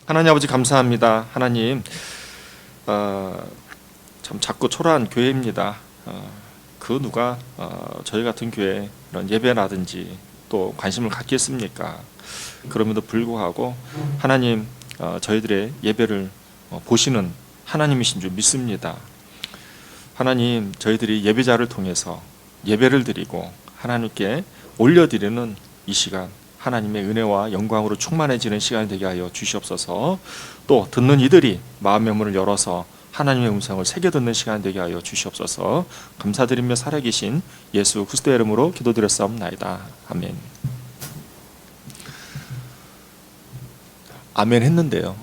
하나님 아버지 감사합니다. 하나님 참 작고 초라한 교회입니다. 그 누가 저희 같은 교회 이런 예배라든지 또 관심을 갖겠습니까? 그럼에도 불구하고 하나님 저희들의 예배를 보시는 하나님이신 줄 믿습니다. 하나님 저희들이 예배자를 통해서 예배를 드리고 하나님께 올려드리는 이 시간 하나님의 은혜와 영광으로 충만해지는 시간이 되게 하여 주시옵소서. 또 듣는 이들이 마음의 문을 열어서 하나님의 음성을 새겨 듣는 시간 되게 하여 주시옵소서. 감사드리며 살아계신 예수 그리스도의 이름으로 기도드렸사옵나이다. 아멘. 아멘 했는데요.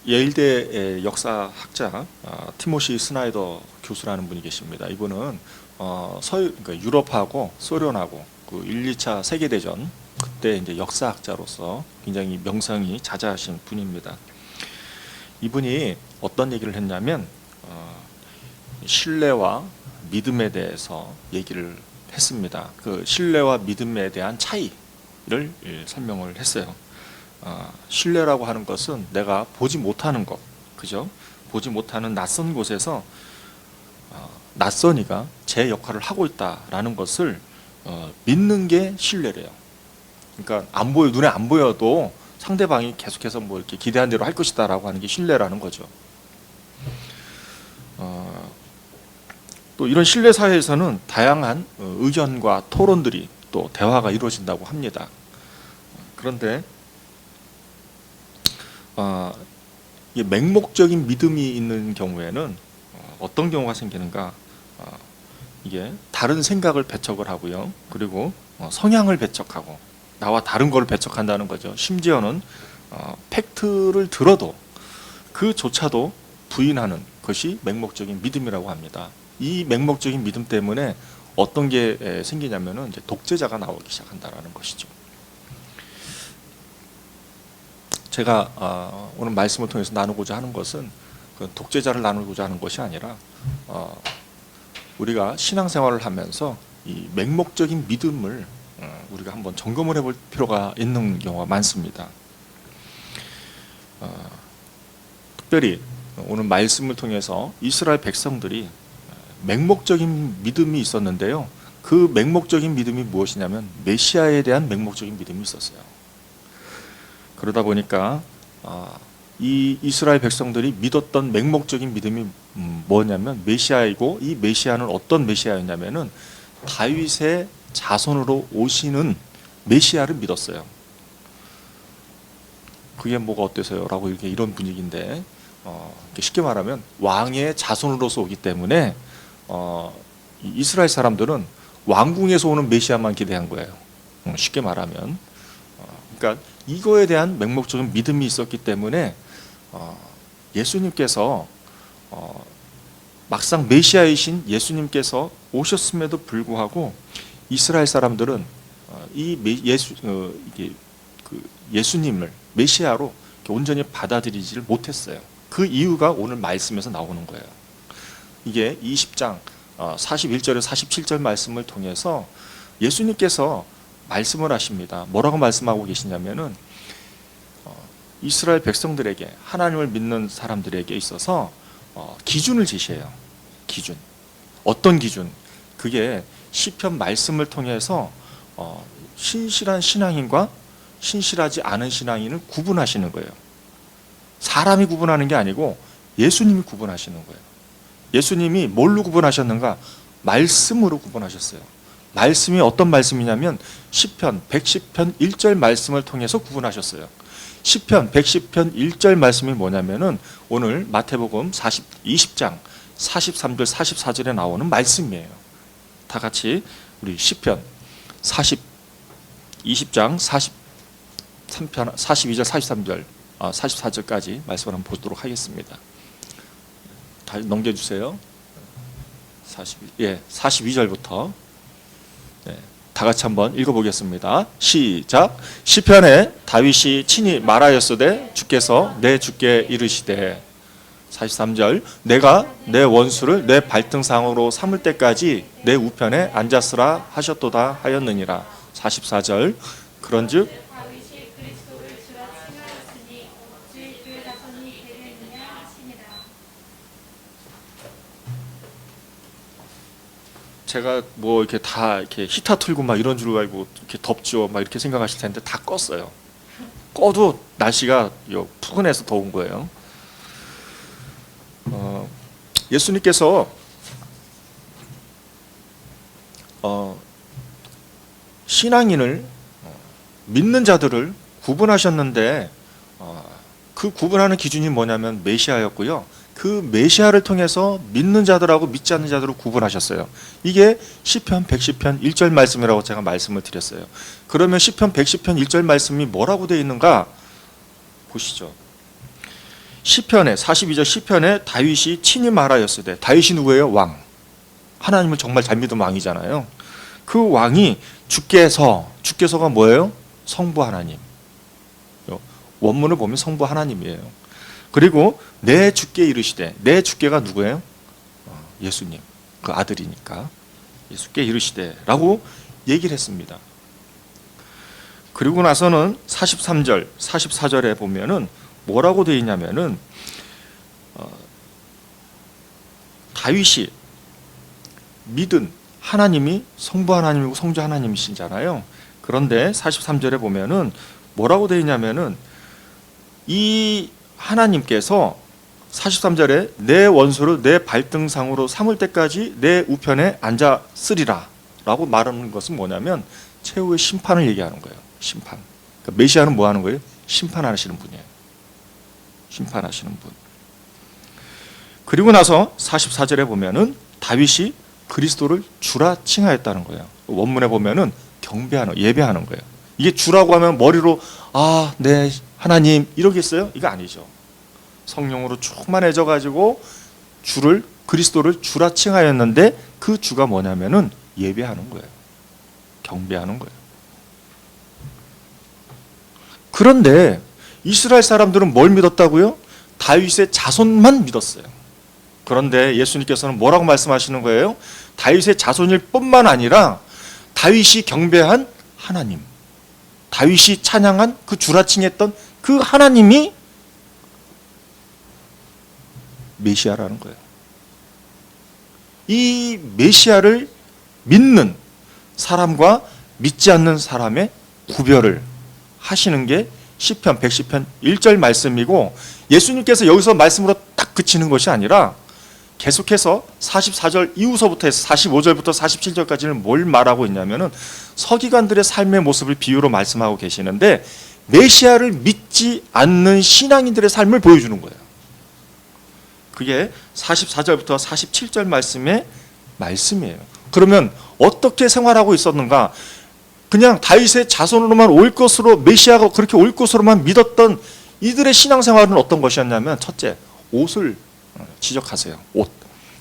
예일대의 역사학자 티모시 스나이더 교수라는 분이 계십니다. 이분은 그러니까 유럽하고 소련하고 그 1, 2차 세계대전 그때 이제 역사학자로서 굉장히 명성이 자자하신 분입니다. 이분이 어떤 얘기를 했냐면 신뢰와 믿음에 대해서 얘기를 했습니다. 그 신뢰와 믿음에 대한 차이를 설명을 했어요. 신뢰라고 하는 것은 내가 보지 못하는 것, 그죠? 보지 못하는 낯선 곳에서 낯선이가 제 역할을 하고 있다라는 것을 믿는 게 신뢰래요. 그러니까 눈에 안 보여도 상대방이 계속해서 뭐 이렇게 기대한 대로 할 것이다라고 하는 게 신뢰라는 거죠. 또 이런 신뢰 사회에서는 다양한 의견과 토론들이 또 대화가 이루어진다고 합니다. 그런데 이게 맹목적인 믿음이 있는 경우에는 어떤 경우가 생기는가? 이게 다른 생각을 배척을 하고요. 그리고 성향을 배척하고 나와 다른 걸 배척한다는 거죠. 심지어는 팩트를 들어도 그조차도 부인하는 것이 맹목적인 믿음이라고 합니다. 이 맹목적인 믿음 때문에 어떤 게 생기냐면은 이제 독재자가 나오기 시작한다라는 것이죠. 제가 오늘 말씀을 통해서 나누고자 하는 것은 그 독재자를 나누고자 하는 것이 아니라 우리가 신앙생활을 하면서 이 맹목적인 믿음을 우리가 한번 점검을 해볼 필요가 있는 경우가 많습니다. 특별히 오늘 말씀을 통해서 이스라엘 백성들이 맹목적인 믿음이 있었는데요. 그 맹목적인 믿음이 무엇이냐면 메시아에 대한 맹목적인 믿음이 있었어요. 그러다 보니까 이 이스라엘 백성들이 믿었던 맹목적인 믿음이 뭐냐면 메시아이고, 이 메시아는 어떤 메시아였냐면은 다윗의 자손으로 오시는 메시아를 믿었어요. 그게 뭐가 어때서요? 라고 이런 분위기인데 쉽게 말하면 왕의 자손으로서 오기 때문에 이스라엘 사람들은 왕궁에서 오는 메시아만 기대한 거예요. 쉽게 말하면 그러니까 이거에 대한 맹목적인 믿음이 있었기 때문에 예수님께서 막상 메시아이신 예수님께서 오셨음에도 불구하고 이스라엘 사람들은 예수님을 메시아로 온전히 받아들이지를 못했어요. 그 이유가 오늘 말씀에서 나오는 거예요. 이게 20장 41절에서 47절 말씀을 통해서 예수님께서 말씀을 하십니다. 뭐라고 말씀하고 계시냐면은 이스라엘 백성들에게, 하나님을 믿는 사람들에게 있어서 기준을 제시해요. 기준. 어떤 기준? 그게 시편 말씀을 통해서 신실한 신앙인과 신실하지 않은 신앙인을 구분하시는 거예요. 사람이 구분하는 게 아니고 예수님이 구분하시는 거예요. 예수님이 뭘로 구분하셨는가? 말씀으로 구분하셨어요. 말씀이 어떤 말씀이냐면 시편 110편 1절 말씀을 통해서 구분하셨어요. 시편 110편 1절 말씀이 뭐냐면은 오늘 마태복음 20장 43절 44절에 나오는 말씀이에요. 다 같이 우리 시편 20장 43편 42절 43절 44절까지 말씀을 한번 보도록 하겠습니다. 다 넘겨주세요. 42절부터 다 같이 한번 읽어보겠습니다. 시작. 시편에 다윗이 친히 말하였으되 주께서 내 주께 이르시되 43절 내가 내 원수를 내 발등상으로 삼을 때까지 내 우편에 앉았으라 하셨도다 하였느니라. 44절 그런즉 다윗이 그리스도를 주라 칭하였으니 주의 그 자손이 되겠느냐 하시니라. 제가 뭐 이렇게 다 이렇게 히터 틀고 막 이런 줄 알고 이렇게 덥죠 막 이렇게 생각하실 텐데 다 껐어요. 꺼도 날씨가 푸근해서 더운 거예요. 예수님께서 신앙인을 믿는 자들을 구분하셨는데 그 구분하는 기준이 뭐냐면 메시아였고요. 그 메시아를 통해서 믿는 자들하고 믿지 않는 자들을 구분하셨어요. 이게 시편 110편 1절 말씀이라고 제가 말씀을 드렸어요. 그러면 시편 110편 1절 말씀이 뭐라고 되어 있는가 보시죠. 시편에 42절 시편에 다윗이 친히 말하였으되 다윗이 누구예요? 왕. 하나님을 정말 잘 믿은 왕이잖아요. 그 왕이 주께서가 뭐예요? 성부 하나님. 원문을 보면 성부 하나님이에요. 그리고 내 주께 이르시되 내 주께가 누구예요? 예수님. 그 아들이니까 예수께 이르시되 라고 얘기를 했습니다. 그리고 나서는 43절 44절에 보면은 뭐라고 되어 있냐면은 다윗이 믿은 하나님이 성부 하나님이고 성주 하나님이시잖아요. 그런데 43절에 보면은 뭐라고 되어 있냐면은 이 하나님께서 43절에 내 원수를 내 발등상으로 삼을 때까지 내 우편에 앉았으리라 라고 말하는 것은 뭐냐면 최후의 심판을 얘기하는 거예요. 심판. 그러니까 메시아는 뭐 하는 거예요? 심판하시는 분이에요. 심판하시는 분. 그리고 나서 44절에 보면은 다윗이 그리스도를 주라 칭하였다는 거예요. 원문에 보면은 경배하는, 예배하는 거예요. 이게 주라고 하면 머리로 네 하나님 이러겠어요? 이거 아니죠. 성령으로 충만해져 가지고 그리스도를 주라 칭하였는데 그 주가 뭐냐면은 예배하는 거예요. 경배하는 거예요. 그런데 이스라엘 사람들은 뭘 믿었다고요? 다윗의 자손만 믿었어요. 그런데 예수님께서는 뭐라고 말씀하시는 거예요? 다윗의 자손일 뿐만 아니라 다윗이 경배한 하나님, 다윗이 찬양한 그 주라칭했던 그 하나님이 메시아라는 거예요. 이 메시아를 믿는 사람과 믿지 않는 사람의 구별을 하시는 게 시편 110편 1절 말씀이고, 예수님께서 여기서 말씀으로 딱 그치는 것이 아니라 계속해서 44절 이후서부터 해서 45절부터 47절까지는 뭘 말하고 있냐면은 서기관들의 삶의 모습을 비유로 말씀하고 계시는데 메시아를 믿지 않는 신앙인들의 삶을 보여주는 거예요. 그게 44절부터 47절 말씀의 말씀이에요. 그러면 어떻게 생활하고 있었는가? 그냥 다윗의 자손으로만 올 것으로, 메시아가 그렇게 올 것으로만 믿었던 이들의 신앙생활은 어떤 것이었냐면, 첫째, 옷을 지적하세요. 옷.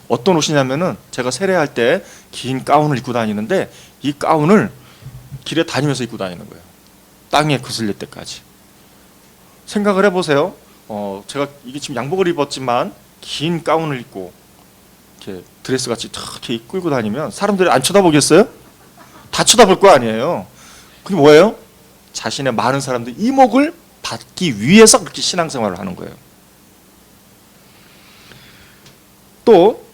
어떤 옷이냐면은 제가 세례할 때 긴 가운을 입고 다니는데 이 가운을 길에 다니면서 입고 다니는 거예요. 땅에 거슬릴 때까지. 생각을 해보세요. 제가 이게 지금 양복을 입었지만 긴 가운을 입고 이렇게 드레스 같이 이렇게 끌고 다니면 사람들이 안 쳐다보겠어요? 다 쳐다볼 거 아니에요. 그게 뭐예요? 자신의 많은 사람들 이목을 받기 위해서 그렇게 신앙생활을 하는 거예요. 또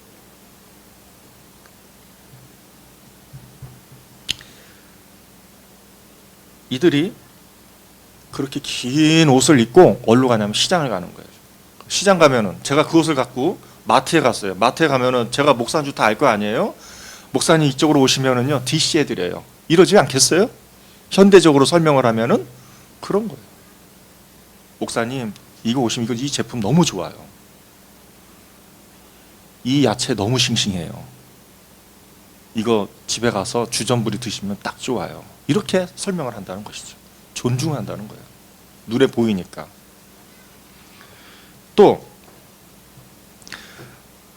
이들이 그렇게 긴 옷을 입고 어디로 가냐면 시장을 가는 거예요. 시장 가면은 제가 그 옷을 갖고 마트에 갔어요. 마트에 가면은 제가 목사인 줄 다 알 거 아니에요? 목사님 이쪽으로 오시면은요 DC 해드려요. 이러지 않겠어요? 현대적으로 설명을 하면은 그런 거예요. 목사님 이거 오시면 이 제품 너무 좋아요. 이 야채 너무 싱싱해요. 이거 집에 가서 주전부리 드시면 딱 좋아요. 이렇게 설명을 한다는 것이죠. 존중한다는 거예요. 눈에 보이니까. 또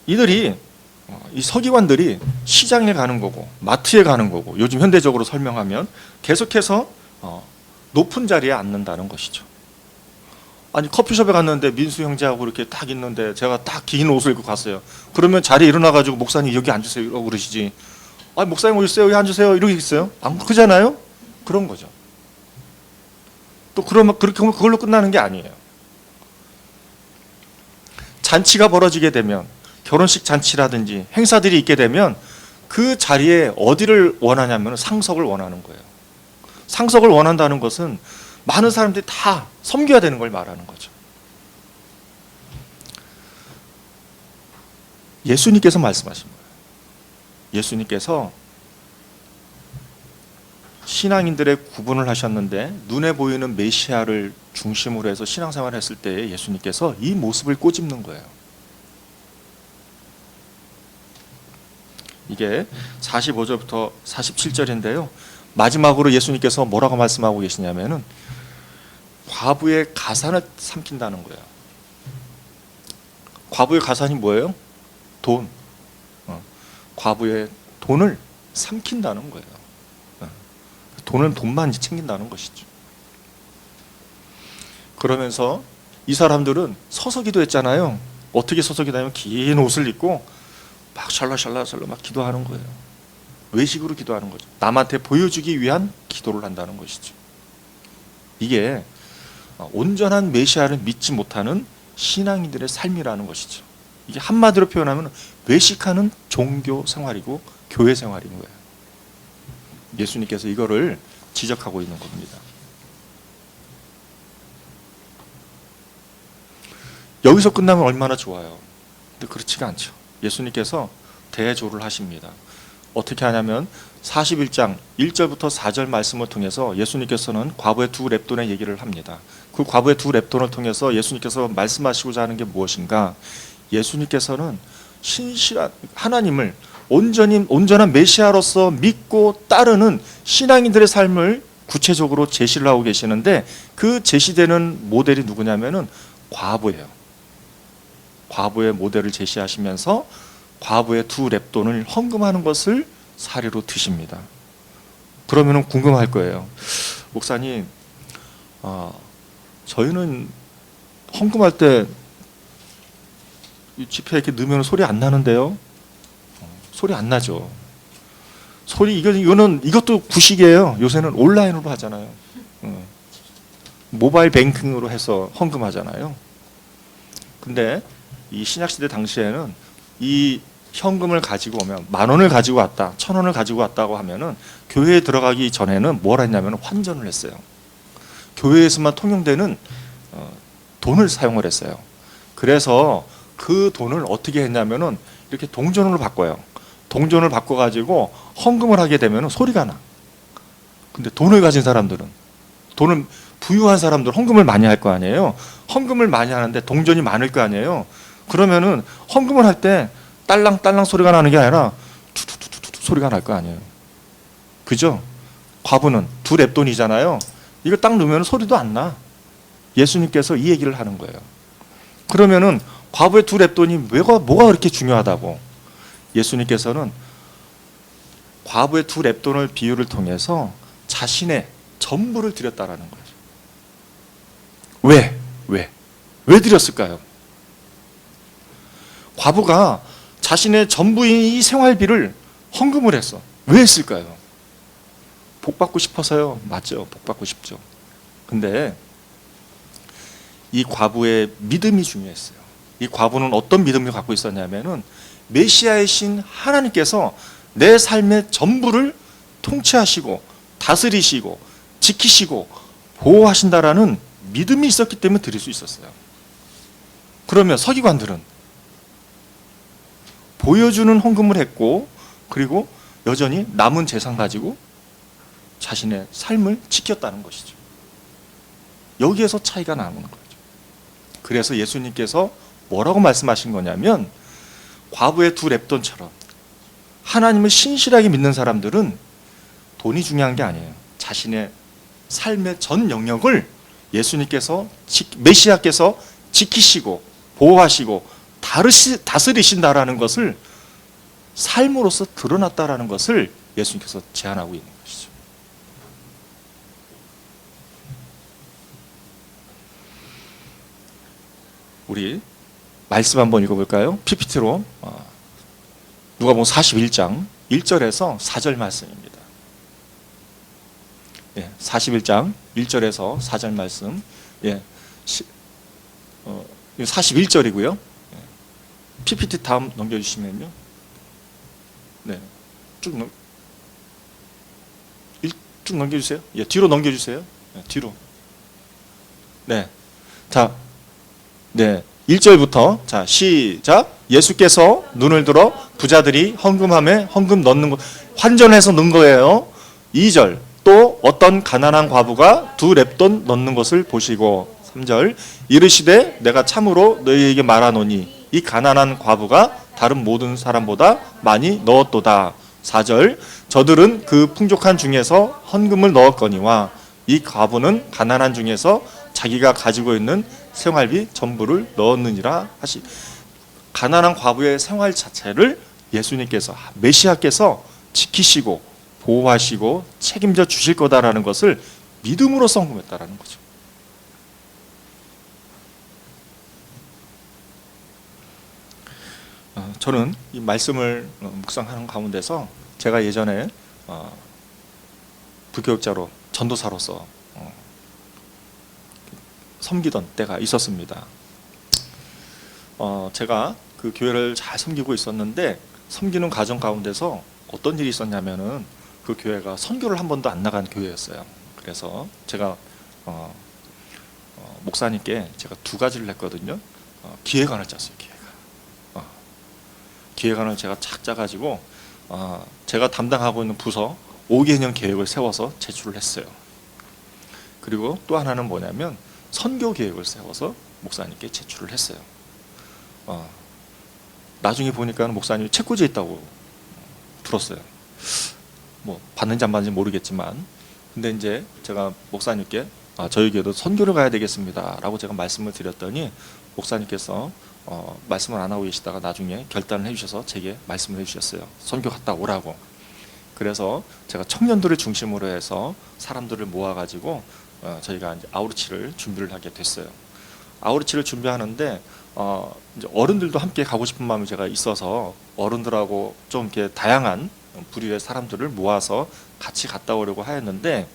이들이 이 서기관들이 시장에 가는 거고 마트에 가는 거고, 요즘 현대적으로 설명하면 계속해서 높은 자리에 앉는다는 것이죠. 아니 커피숍에 갔는데 민수 형제하고 이렇게 딱 있는데 제가 딱 긴 옷을 입고 갔어요. 그러면 자리에 일어나가지고 목사님 여기 앉으세요 이러고 그러시지. 아 목사님 오셨어요 여기 앉으세요 이러고 있어요? 안 그러잖아요. 그런 거죠. 또 그러면 그렇게 하면 그걸로 끝나는 게 아니에요. 잔치가 벌어지게 되면 결혼식 잔치라든지 행사들이 있게 되면 그 자리에 어디를 원하냐면 상석을 원하는 거예요. 상석을 원한다는 것은 많은 사람들이 다 섬겨야 되는 걸 말하는 거죠. 예수님께서 말씀하신 거예요. 예수님께서 신앙인들의 구분을 하셨는데 눈에 보이는 메시아를 중심으로 해서 신앙생활을 했을 때 예수님께서 이 모습을 꼬집는 거예요. 이게 45절부터 47절인데요. 마지막으로 예수님께서 뭐라고 말씀하고 계시냐면은 과부의 가산을 삼킨다는 거예요. 과부의 가산이 뭐예요? 돈. 과부의 돈을 삼킨다는 거예요. 돈은 돈만 챙긴다는 것이죠. 그러면서 이 사람들은 서서 기도했잖아요. 어떻게 서서 기도하면 긴 옷을 입고 막 샬라샬라샬라 막 기도하는 거예요. 외식으로 기도하는 거죠. 남한테 보여주기 위한 기도를 한다는 것이죠. 이게 온전한 메시아를 믿지 못하는 신앙인들의 삶이라는 것이죠. 이게 한마디로 표현하면 외식하는 종교 생활이고 교회 생활인 거예요. 예수님께서 이거를 지적하고 있는 겁니다. 여기서 끝나면 얼마나 좋아요. 근데 그렇지가 않죠. 예수님께서 대조를 하십니다. 어떻게 하냐면 41장 1절부터 4절 말씀을 통해서 예수님께서는 과부의 두 렙돈의 얘기를 합니다. 그 과부의 두 렙돈을 통해서 예수님께서 말씀하시고자 하는 게 무엇인가? 예수님께서는 신실한 하나님을 온전한 메시아로서 믿고 따르는 신앙인들의 삶을 구체적으로 제시를 하고 계시는데 그 제시되는 모델이 누구냐면은 과부예요. 과부의 모델을 제시하시면서 과부의 두 렙돈을 헌금하는 것을 사례로 드십니다. 그러면은 궁금할 거예요. 목사님, 저희는 헌금할 때 지폐 이렇게 넣으면 소리 안 나는데요? 소리 안 나죠. 이것도 구식이에요. 요새는 온라인으로 하잖아요. 모바일 뱅킹으로 해서 헌금하잖아요. 근데 이 신약시대 당시에는 이 현금을 가지고 오면 10,000원을 가지고 왔다, 1,000원을 가지고 왔다고 하면은 교회에 들어가기 전에는 뭘 했냐면 환전을 했어요. 교회에서만 통용되는 돈을 사용을 했어요. 그래서 그 돈을 어떻게 했냐면은 이렇게 동전으로 바꿔요. 동전을 바꿔가지고 헌금을 하게 되면 소리가 나. 근데 돈을 가진 사람들은, 돈을 부유한 사람들 헌금을 많이 할 거 아니에요. 헌금을 많이 하는데 동전이 많을 거 아니에요. 그러면은 헌금을 할 때 딸랑딸랑 소리가 나는 게 아니라 투투투투투 소리가 날 거 아니에요. 그죠? 과부는 두 렙돈이잖아요. 이거 딱 넣으면 소리도 안 나. 예수님께서 이 얘기를 하는 거예요. 그러면은 과부의 두 렙돈이 뭐가 그렇게 중요하다고? 예수님께서는 과부의 두 렙돈을 비유를 통해서 자신의 전부를 드렸다라는 거죠. 왜 드렸을까요? 과부가 자신의 전부인 이 생활비를 헌금을 했어. 왜 했을까요? 복 받고 싶어서요. 맞죠. 복 받고 싶죠. 근데 이 과부의 믿음이 중요했어요. 이 과부는 어떤 믿음을 갖고 있었냐면은 메시아의 신 하나님께서 내 삶의 전부를 통치하시고 다스리시고 지키시고 보호하신다라는 믿음이 있었기 때문에 드릴 수 있었어요. 그러면 서기관들은 보여주는 헌금을 했고, 그리고 여전히 남은 재산 가지고 자신의 삶을 지켰다는 것이죠. 여기에서 차이가 나는 거죠. 그래서 예수님께서 뭐라고 말씀하신 거냐면, 과부의 두 렙돈처럼 하나님을 신실하게 믿는 사람들은 돈이 중요한 게 아니에요. 자신의 삶의 전 영역을 예수님께서, 메시아께서 지키시고 보호하시고 다스리신다라는 것을 삶으로서 드러났다라는 것을 예수님께서 제안하고 있는 것이죠. 우리 말씀 한번 읽어볼까요? PPT로 누가복음 41장 1절에서 4절 말씀입니다. 41장 1절에서 4절 말씀. 41절이고요. PPT 다음 넘겨주시면요. 네, 쭉 넘겨주세요. 뒤로 넘겨주세요. 뒤로. 네, 자, 1절부터 자 시작. 예수께서 눈을 들어 부자들이 헌금함에 헌금 넣는 것, 환전해서 넣은 거예요. 2절. 또 어떤 가난한 과부가 2렙돈 넣는 것을 보시고. 3절. 이르시되 내가 참으로 너희에게 말하노니 이 가난한 과부가 다른 모든 사람보다 많이 넣었도다. 4절. 저들은 그 풍족한 중에서 헌금을 넣었거니와 이 과부는 가난한 중에서 자기가 가지고 있는 생활비 전부를 넣었느니라 하시. 가난한 과부의 생활 자체를 예수님께서, 메시아께서 지키시고 보호하시고 책임져 주실 거다라는 것을 믿음으로 헌금했다라는 거죠. 저는 이 말씀을 묵상하는 가운데서 제가 예전에 부교육자로 전도사로서 섬기던 때가 있었습니다. 제가 그 교회를 잘 섬기고 있었는데 섬기는 과정 가운데서 어떤 일이 있었냐면은 그 교회가 선교를 한 번도 안 나간 교회였어요. 그래서 제가 목사님께 제가 2가지를 했거든요. 기획안을 짰어요. 기획안을 제가 착 짜가지고 제가 담당하고 있는 부서 5개년 계획을 세워서 제출을 했어요. 그리고 또 하나는 뭐냐면 선교 계획을 세워서 목사님께 제출을 했어요. 나중에 보니까 목사님이 책꽂이에 있다고 들었어요. 뭐 받는지 안 받는지 모르겠지만, 근데 이제 제가 목사님께 저희 교회도 선교를 가야 되겠습니다 라고 제가 말씀을 드렸더니 목사님께서 말씀을 안 하고 계시다가 나중에 결단을 해주셔서 제게 말씀을 해주셨어요. 선교 갔다 오라고. 그래서 제가 청년들을 중심으로 해서 사람들을 모아가지고 저희가 이제 아우르치를 준비를 하게 됐어요. 아우르치를 준비하는데 이제 어른들도 함께 가고 싶은 마음이 제가 있어서 어른들하고 좀 이렇게 다양한 부류의 사람들을 모아서 같이 갔다 오려고 하였는데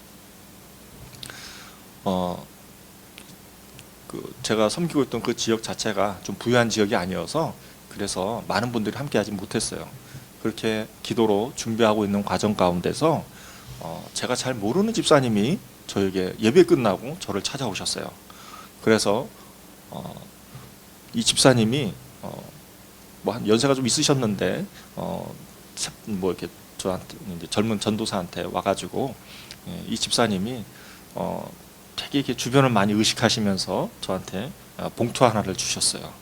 제가 섬기고 있던 그 지역 자체가 좀 부유한 지역이 아니어서 그래서 많은 분들이 함께 하지 못했어요. 그렇게 기도로 준비하고 있는 과정 가운데서 제가 잘 모르는 집사님이 저에게 예배 끝나고 저를 찾아오셨어요. 그래서 이 집사님이 뭐 한 연세가 좀 있으셨는데 뭐 이렇게 저한테 이제 젊은 전도사한테 와가지고 이 집사님이 되게 이렇게 주변을 많이 의식하시면서 저한테 봉투 하나를 주셨어요.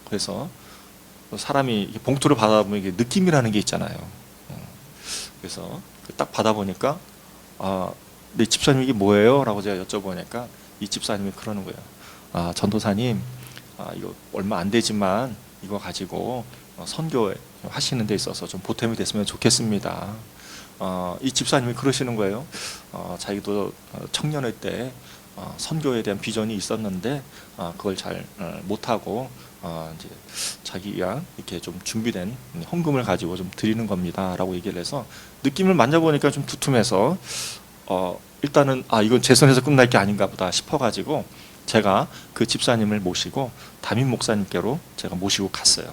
그래서 사람이 봉투를 받아보면 이게 느낌이라는 게 있잖아요. 그래서 딱 받아보니까 내 집사님 이게 뭐예요? 라고 제가 여쭤보니까 이 집사님이 그러는 거예요. 전도사님, 이거 얼마 안 되지만 이거 가지고 선교 하시는 데 있어서 좀 보탬이 됐으면 좋겠습니다. 이 집사님이 그러시는 거예요. 자기도 청년의 때 선교에 대한 비전이 있었는데 그걸 잘 못하고 이제 자기가 이렇게 좀 준비된 헌금을 가지고 좀 드리는 겁니다라고 얘기를 해서 느낌을 만져보니까 좀 두툼해서 일단은 이건 제 손에서 끝날 게 아닌가 보다 싶어가지고 제가 그 집사님을 모시고 담임 목사님께로 제가 모시고 갔어요.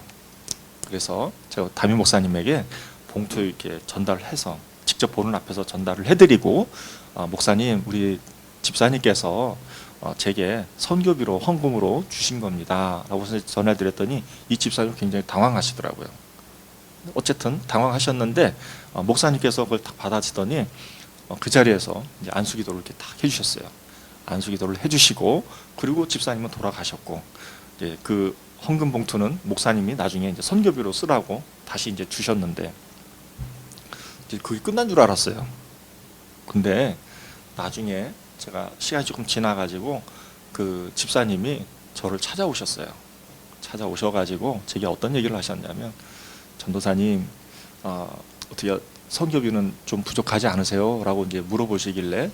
그래서 제가 담임 목사님에게 봉투 이렇게 전달을 해서 직접 보는 앞에서 전달을 해드리고 목사님, 우리 집사님께서 제게 선교비로 헌금으로 주신 겁니다 라고 전해드렸더니 이 집사님 굉장히 당황하시더라고요. 어쨌든 당황하셨는데 목사님께서 그걸 딱 받아주더니 그 자리에서 이제 안수기도를 이렇게 딱 해주셨어요. 안수기도를 해주시고 그리고 집사님은 돌아가셨고 이제 그 헌금 봉투는 목사님이 나중에 이제 선교비로 쓰라고 다시 이제 주셨는데 이제 그게 끝난 줄 알았어요. 근데 나중에 제가 시간이 조금 지나가지고 그 집사님이 저를 찾아오셨어요. 찾아오셔가지고 제게 어떤 얘기를 하셨냐면 전도사님 어떻게 선교비는 좀 부족하지 않으세요? 라고 이제 물어보시길래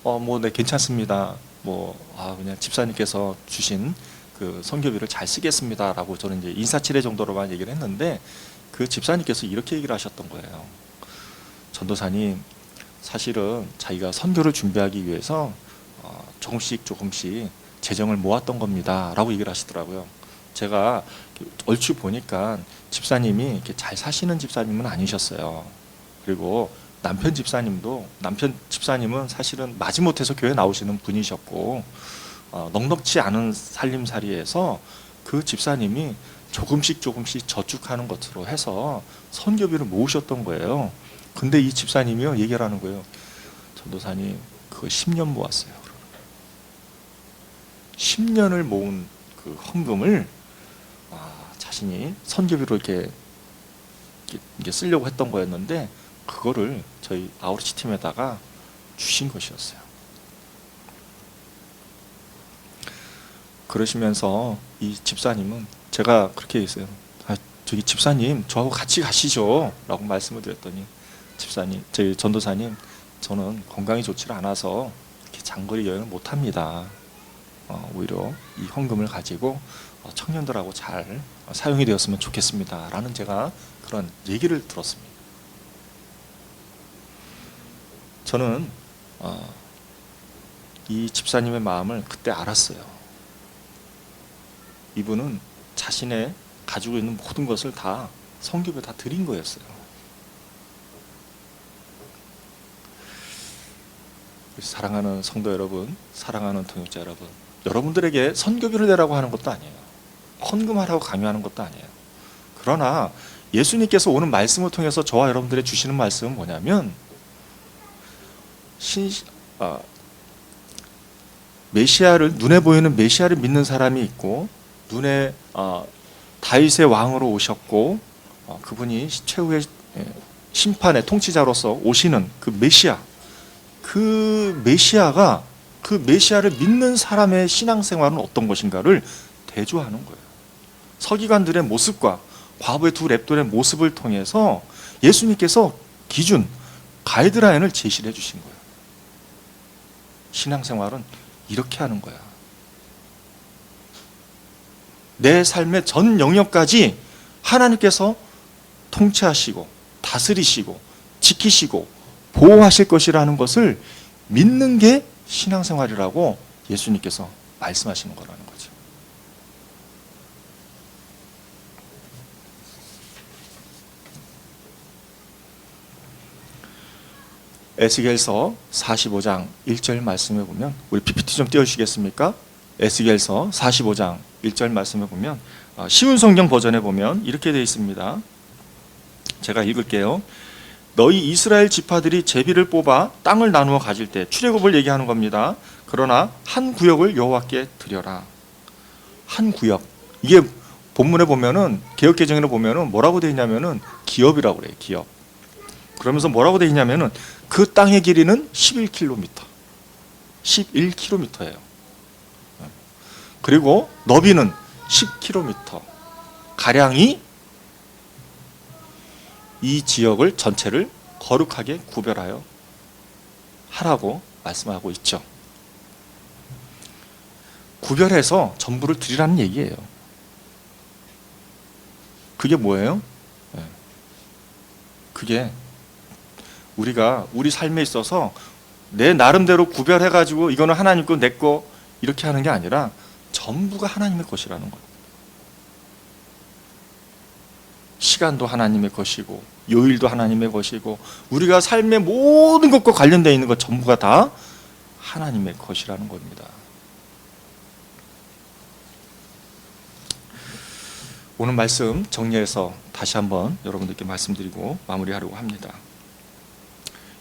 뭐 네 괜찮습니다. 뭐 그냥 집사님께서 주신 그 선교비를 잘 쓰겠습니다라고 저는 이제 인사치레 정도로만 얘기를 했는데 그 집사님께서 이렇게 얘기를 하셨던 거예요. 전도사님, 사실은 자기가 선교를 준비하기 위해서 조금씩 재정을 모았던 겁니다 라고 얘기를 하시더라고요. 제가 얼추 보니까 집사님이 이렇게 잘 사시는 집사님은 아니셨어요. 그리고 남편 집사님은 사실은 마지못해서 교회 나오시는 분이셨고 넉넉지 않은 살림살이에서 그 집사님이 조금씩 저축하는 것으로 해서 선교비를 모으셨던 거예요. 근데 이 집사님이요 얘기를 하는 거예요. 전도사님, 그거 10년 모았어요. 10년을 모은 그 헌금을 자신이 선교비로 이렇게 쓰려고 했던 거였는데 그거를 저희 아우리치 팀에다가 주신 것이었어요. 그러시면서 이 집사님은, 제가 그렇게 했어요. 저기 집사님, 저하고 같이 가시죠 라고 말씀을 드렸더니, 집사님, 저희 전도사님, 저는 건강이 좋지 않아서 이렇게 장거리 여행을 못합니다. 오히려 이 헌금을 가지고 청년들하고 잘 사용이 되었으면 좋겠습니다 라는 제가 그런 얘기를 들었습니다. 저는 이 집사님의 마음을 그때 알았어요. 이분은 자신의 가지고 있는 모든 것을 다 선교에 다 드린 거였어요. 사랑하는 성도 여러분, 사랑하는 동역자 여러분, 여러분들에게 선교비를 내라고 하는 것도 아니에요. 헌금하라고 강요하는 것도 아니에요. 그러나 예수님께서 오는 말씀을 통해서 저와 여러분들의 주시는 말씀은 뭐냐면, 메시아를, 눈에 보이는 메시아를 믿는 사람이 있고, 눈에 다윗의 왕으로 오셨고 그분이 최후의 심판의 통치자로서 오시는 그 메시아, 그 메시아를 믿는 사람의 신앙생활은 어떤 것인가를 대조하는 거예요. 서기관들의 모습과 과부의 두 랩돌의 모습을 통해서 예수님께서 기준, 가이드라인을 제시를 해주신 거예요. 신앙생활은 이렇게 하는 거야. 내 삶의 전 영역까지 하나님께서 통치하시고 다스리시고 지키시고 보호하실 것이라는 것을 믿는 게 신앙생활이라고 예수님께서 말씀하시는 거라는 거죠. 에스겔서 45장 1절 말씀에 보면, 우리 PPT 좀 띄워주시겠습니까? 에스겔서 45장 1절 말씀에 보면, 쉬운 성경 버전에 보면 이렇게 되어 있습니다. 제가 읽을게요. 너희 이스라엘 지파들이 제비를 뽑아 땅을 나누어 가질 때, 출애굽을 얘기하는 겁니다. 그러나 한 구역을 여호와께 드려라. 한 구역. 이게 본문에 보면은, 개역개정에 보면은 뭐라고 되어 있냐면은 기업이라고 그래요. 기업. 그러면서 뭐라고 되어 있냐면은 그 땅의 길이는 11km. 11km예요. 그리고 너비는 10km. 가량이 이 지역을 전체를 거룩하게 구별하여 하라고 말씀하고 있죠. 구별해서 전부를 드리라는 얘기예요. 그게 뭐예요? 그게 우리가 우리 삶에 있어서 내 나름대로 구별해가지고 이거는 하나님 거, 내 거 이렇게 하는 게 아니라 전부가 하나님의 것이라는 거예요. 시간도 하나님의 것이고 요일도 하나님의 것이고 우리가 삶의 모든 것과 관련되어 있는 것 전부가 다 하나님의 것이라는 겁니다. 오늘 말씀 정리해서 다시 한번 여러분들께 말씀드리고 마무리하려고 합니다.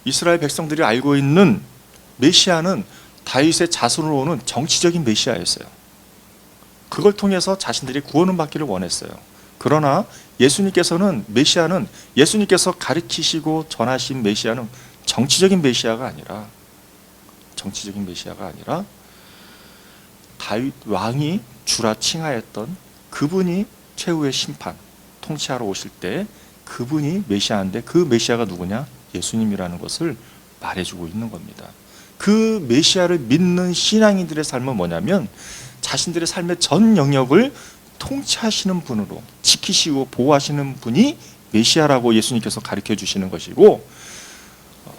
이스라엘 백성들이 알고 있는 메시아는 다윗의 자손으로 오는 정치적인 메시아였어요. 그걸 통해서 자신들이 구원을 받기를 원했어요. 그러나 예수님께서는, 메시아는, 예수님께서 가르치시고 전하신 메시아는 정치적인 메시아가 아니라 다윗 왕이 주라 칭하였던 그분이 최후의 심판, 통치하러 오실 때 그분이 메시아인데, 그 메시아가 누구냐? 예수님이라는 것을 말해주고 있는 겁니다. 그 메시아를 믿는 신앙인들의 삶은 뭐냐면 자신들의 삶의 전 영역을 통치하시는 분으로 지키시고 보호하시는 분이 메시아라고 예수님께서 가르쳐 주시는 것이고,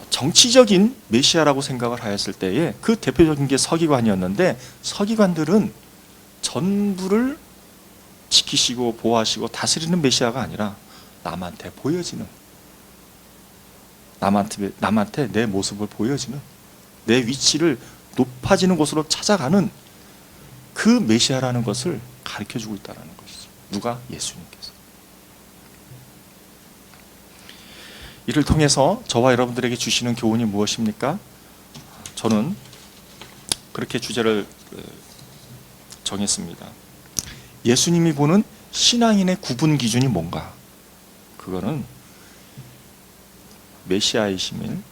정치적인 메시아라고 생각을 하였을 때에 그 대표적인 게 서기관이었는데, 서기관들은 전부를 지키시고 보호하시고 다스리는 메시아가 아니라 남한테 보여지는, 남한테 내 모습을 보여지는, 내 위치를 높아지는 곳으로 찾아가는 그 메시아라는 것을 가르쳐주고 있다는 것이죠. 누가? 예수님께서. 이를 통해서 저와 여러분들에게 주시는 교훈이 무엇입니까? 저는 그렇게 주제를 정했습니다. 예수님이 보는 신앙인의 구분 기준이 뭔가? 그거는 메시아이심을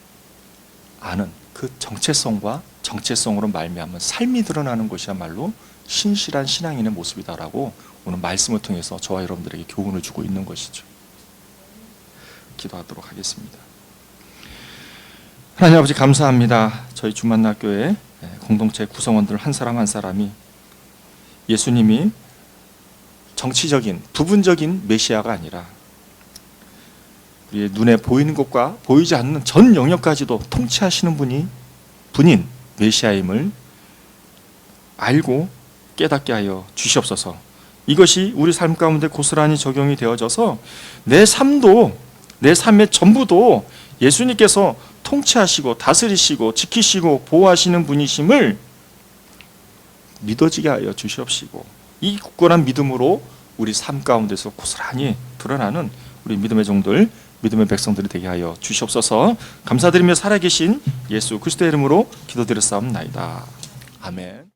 아는 그 정체성과 정체성으로 말미암은 삶이 드러나는 것이야말로 신실한 신앙인의 모습이다라고 오늘 말씀을 통해서 저와 여러분들에게 교훈을 주고 있는 것이죠. 기도하도록 하겠습니다. 하나님 아버지, 감사합니다. 저희 주만나교회 공동체 구성원들 한 사람 한 사람이 예수님이 정치적인 부분적인 메시아가 아니라 우리의 눈에 보이는 것과 보이지 않는 전 영역까지도 통치하시는 분인 메시아임을 알고 깨닫게 하여 주시옵소서. 이것이 우리 삶 가운데 고스란히 적용이 되어져서 내 삶의 전부도 예수님께서 통치하시고 다스리시고 지키시고 보호하시는 분이심을 믿어지게 하여 주시옵시고, 이 굳건한 믿음으로 우리 삶 가운데서 고스란히 드러나는 우리 믿음의 종들, 믿음의 백성들이 되게 하여 주시옵소서. 감사드리며 살아계신 예수 그리스도의 이름으로 기도드렸사옵나이다. 아멘.